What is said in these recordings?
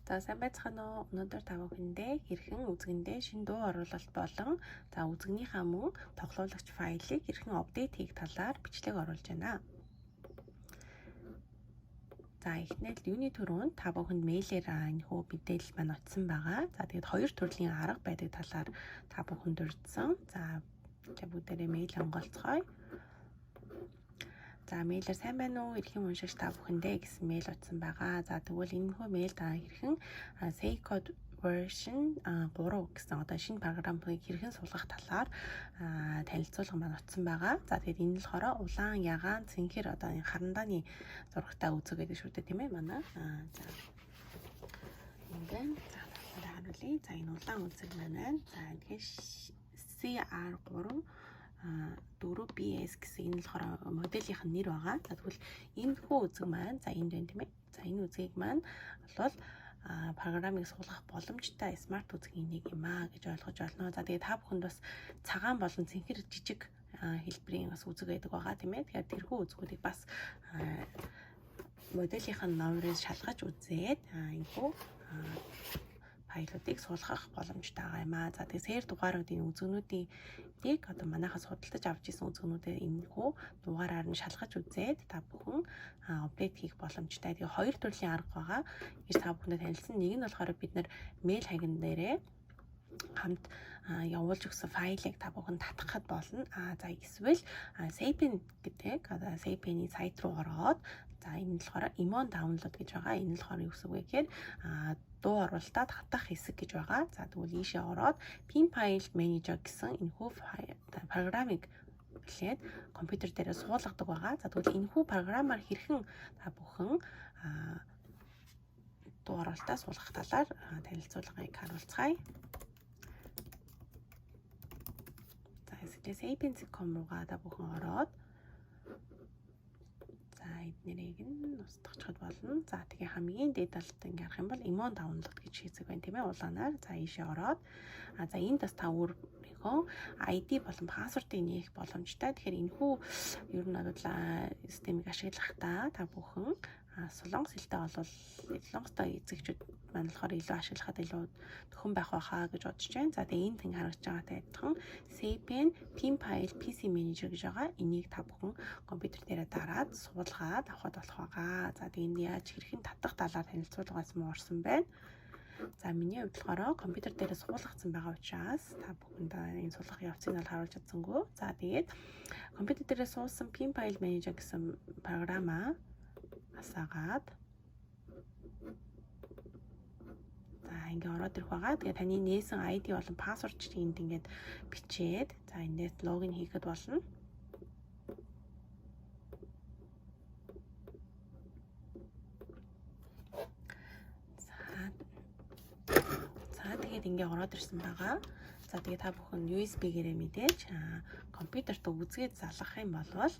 За сайн байцгаана уу? Өнөөдөр та бүхэндээ хэрхэн үзэгэндээ шинэ дуу оруулалт болон үзэгнийхээ мөн тоглоулагч файлыг хэрхэн апдейт хийх талаар бичлэг оруулж байна. За эхнээд юуны төрөнд та бүхэнд мэйлээр энэхүү мэдээлэл маань очсон байгаа. За тэгээд хоёр төрлийн арга байдаг талаар та бүхэнд урьдсан. За бүгдээрээ мэйл онгоцгоё. За мэйлэр сайн байна уу? Эрхэм уншигч та бүхэндээ гэсэн мэйл утсан байгаа. За тэгвэл энэхүү мэйл та хэрхэн Saycode version 3 гэсэн одоо шинэ програмыг хэрхэн суулгах талаар танилцуулга маань утсан байгаа. За тэгээд энэ нь болохоор улаан ягаан цэнхэр одоо энэ харандааны зурагтай үзэг гэдэг шүү дээ тийм ээ манай. За ингээд харуулъя. За энэ улаан үзэг маань байна. За тэгэхээр CR3 4BS гэсэн энэ болохоор моделийнх нь нэр байгаа. За тэгвэл энэ хүү үзэг маань за энд байна тийм ээ. За энэ үзгийг маань бол програмыг суулгах боломжтой смарт үзгийн нэг юм аа гэж ойлгож байна. За тэгээд та бүхэнд бас цагаан болон цэнхэр жижиг хэлбэрийн бас үзэг байдаг байгаа тийм ээ. Тэгэхээр тэрхүү үзгүүдийг бас моделийнх нь номерыг шалгаж үзээд энэ хүү файлуудыг суулгах боломжтой байгаа юм аа. За тэгээд сэр дугааруудын үзэгнүүдийг одоо манайхаас худалдаж авч исэн үзэгнүүдээ энэ хүү дугаараар нь шалгаж үзээд та бүхэн апдейт хийх боломжтой. Тэгээд хоёр төрлийн арга байгаа. Гэж та бүхэнд танилцсан. Нэг нь болохоор бид нэр мэйл хагин дээрээ хамт явуулж өгсөн файлыг та бүхэн татахад болно. За эсвэл Sapien гэдэг одоо Sapien-ийн сайт руу ороод за энэ нь болохоор Imon download гэж байгаа. Энэ нь болохоор юу гэсэн үг вэ гэхээр дуу оруулалтад хатах хэсэг гэж байгаа. За тэгвэл ийшээ ороод Pin File Manager гэсэн энэхүү програмыг эхлээд компьютер дээр суулгадаг байгаа. За тэгвэл энэхүү програмаар хэрхэн та бүхэн дуу оруулалтаа суулгах талаар танилцуулгыг харуулцгаая. За эсвэл Sapien.com руугаа та бүхэн ороод эднэрийг нь устгахчод болно. За тэгээ хамгийн дээд талд ингээ харах юм бол Imon download гэж хэсэг байна тийм ээ улаанаар. За ийшээ ороод за энд бас та өөрийнхөө ID болон пассвордыг нээх боломжтой. Тэгэхээр энэхүү ер нь бол системийг ашиглахдаа та бүхэн солонгос хэлтэй болвол солонгостой эзэгчүүд маань болохоор илүү ашиглахад илүү төхөн байх байхаа гэж бодож байна. За тэгээ энд ингэ харагдаж байгаатай адилхан Sapien Pin File PC Manager гэж байгаа. Энийг та бүхэн компьютер дээрээ дараад суулгаад авахд болох байгаа. За тэгээ энд яаж хэрхэн татах талаар танилцуулгаас муу орсон байна. За миний хувьд болохоор компьютер дээрээ суулгацсан байгаа учраас та бүхэнд энэ суулгах явцыг нь харуулж чадсангүй. За тэгээд компьютер дээрээ суулсан Pin File Manager гэсэн програмаа асаагаад за ингээ ороод ирэх байгаа. Тэгээ таны нээсэн ID болон пассвордыг энд ингээд бичээд за эндээс логин хийхэд болно. За тэгээд ингээ ороод ирсэн байгаа. За тэгээ та бүхэн USB-гээрээ мэдээж компьютерт үзгээд залгах юм бол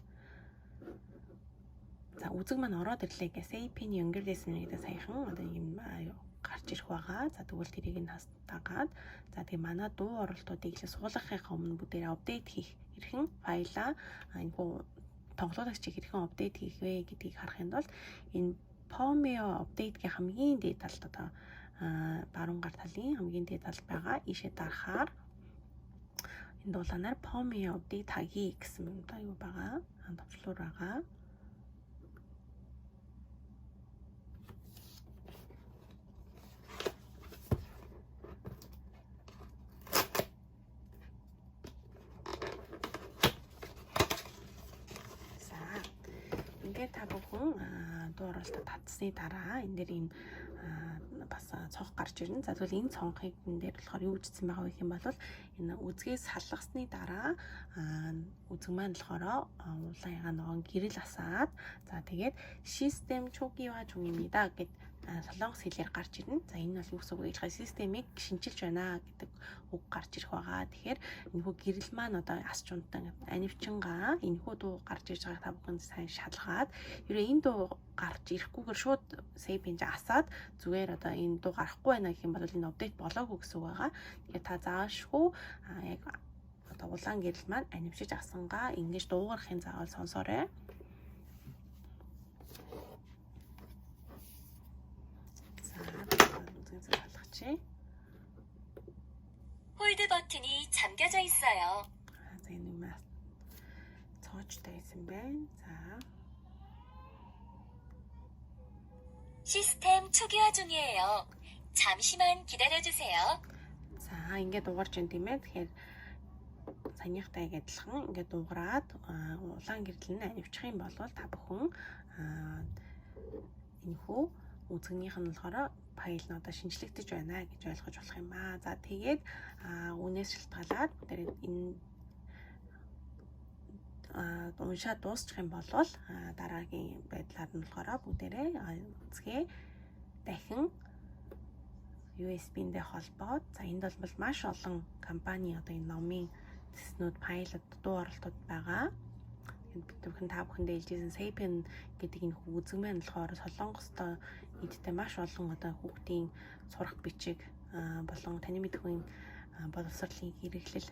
за үзэг маань ороод ирлээ гэсэн Sapien younger listener гэдэг саяхан одоо юм гарч ирэх байгаа. За тэгвэл тэрийг нь хастаагаад за тэгээ манай дуу оролтуудыг илүү суулгахын өмнө бүгдээ апдейт хийх хэрхэн файлаа энэхүү тоглоулагчийг хэрхэн апдейт хийх вэ гэдгийг харах юм бол энэ Pomeo апдейтгийн хамгийн дээд талд одоо баруун гар талын хамгийн дээд талд байгаа. Ийшээ дарахаар энэ дуулаанаар Pomeo апдейт хаги гэсэн одоо юу байгаа. Товчлуур байгаа. Ингээд та бүхэн дуу оруулалтад татсны дараа энэ дээр ийм бас цонх гарч ирнэ. За тэгвэл энэ цонхыг энэ дээр болохоор юу үздсэн байгаа вэ гэх юм бол энэ үзгээс салгасны дараа үзэг маань болохоор улаан ягаан ногоон гэрэл асаад за тэгээд систем чугива чугимида гэд солонгос хэлээр гарч ирнэ. За энэ бол юу гэсэн үг вэ гэхээр системийг шинжилж байна гэдэг үг гарч ирэх байгаа. Тэгэхээр энэхүү гэрэл маань одоо асч унтан анивчингаа энэхүү дуу гарч ирж байгааг та бүхэн сайн шалгаад ерөө энэ дуу гарч ирэхгүйгээр шууд Sapien асаад зүгээр одоо энэ дуу гарахгүй байна гэх юм бол энэ апдейт болоогүй гэсэн үг байгаа. Тэгэхээр та заашгүй яг одоо улаан гэрэл маань анивчиж асангаа ингэж дуугарахын заавал сонсоорой. харчи. 홀드 버튼이 잠겨져 있어요. За энэ юм цоочтой байсан байна. За. 시스템 초기화 중이에요. 잠시만 기다려주세요. За ингээд дуурж ин тийм ээ. Тэгэхээр санийхтай адилхан ингээд дуураад улаан гэрэл нь авчих юм бол та бүхэн энэхүү үзэгнийх нь болохоор файл нь одоо шинжлэгдэж байна гэж ойлгож болох юм аа. За тэгээд үүнээс шалтгаалаад бүгдээ энэ уншаад дуусчих юм бол дараагийн байдлаар нь болохоор бүгдээрээ үзгээ дахин USB-ндээ холбоод за энд бол маш олон компани одоо энэ номын теснүүд файлууд дуу оролтууд байгаа. Бүхэн та бүхэндээ хэлжсэн Sapien гэдэг энэ үзэг маань болохоор Солонгостой нийтдээ маш олон одоо хүүхдийн сурах бичиг болон таны мэдхийн боловсролын хэрэглэл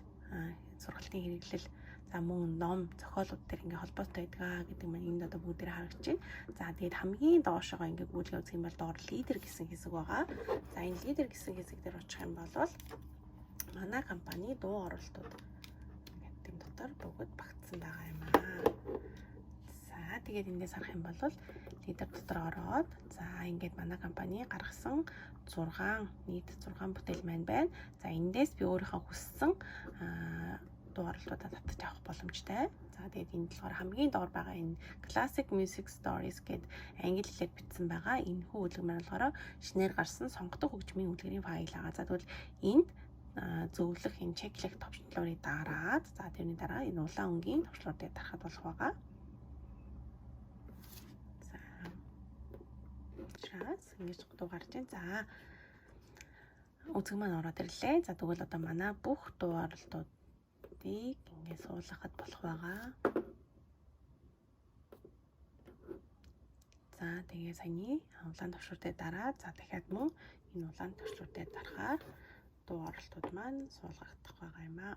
сургалтын хэрэглэл за мөн ном зохиолууд төр ингээ холбоотой байдаг гэдэг маань энд одоо бүгдээр харагдаж байна. За тэгээд хамгийн доошогоо ингээ гүйлгээ үзэх юм бол доор лидер гэсэн хэсэг байгаа. За энэ лидер гэсэн хэсэг дээр очих юм бол манай компани дуу оролтууд гэдэг дотор бүгд багтсан байгаа юм аа. За тэгээд эндээс харах юм бол лидер дотор ороод за ингээд манай компани гаргасан 6 нийт 6 бүтээл маань байна. За эндээс би өөрийнхөө хүссэн дуу оролтуудаа татаж авах боломжтой. За тэгээд энэ болохоор хамгийн доор байгаа энэ Classic Music Stories гэдэг англи хэлээр бичсэн байгаа. Энэ хүү үлгэр маань болохоор шинээр гарсан сонгодог хөгжмийн үлгэрийн файл байгаа. За тэгвэл энд зөвлөх энэ чеклэг товчлуурыг дараад за тэрний дараа энэ улаан өнгийн товчлуурыг дарахад болох байгаа. За шаас ингэж дуу гарч байна. За үзэг маань ороод ирлээ. За тэгвэл одоо манай бүх дуу оролтууд ингээд суулгахад болох байгаа. За тэгээ саяны улаан төвшөртэй дараа за дахиад мөн энэ улаан төвшөртэй дарахаар дуу оролтууд маань суулгагдах байгаа юм аа.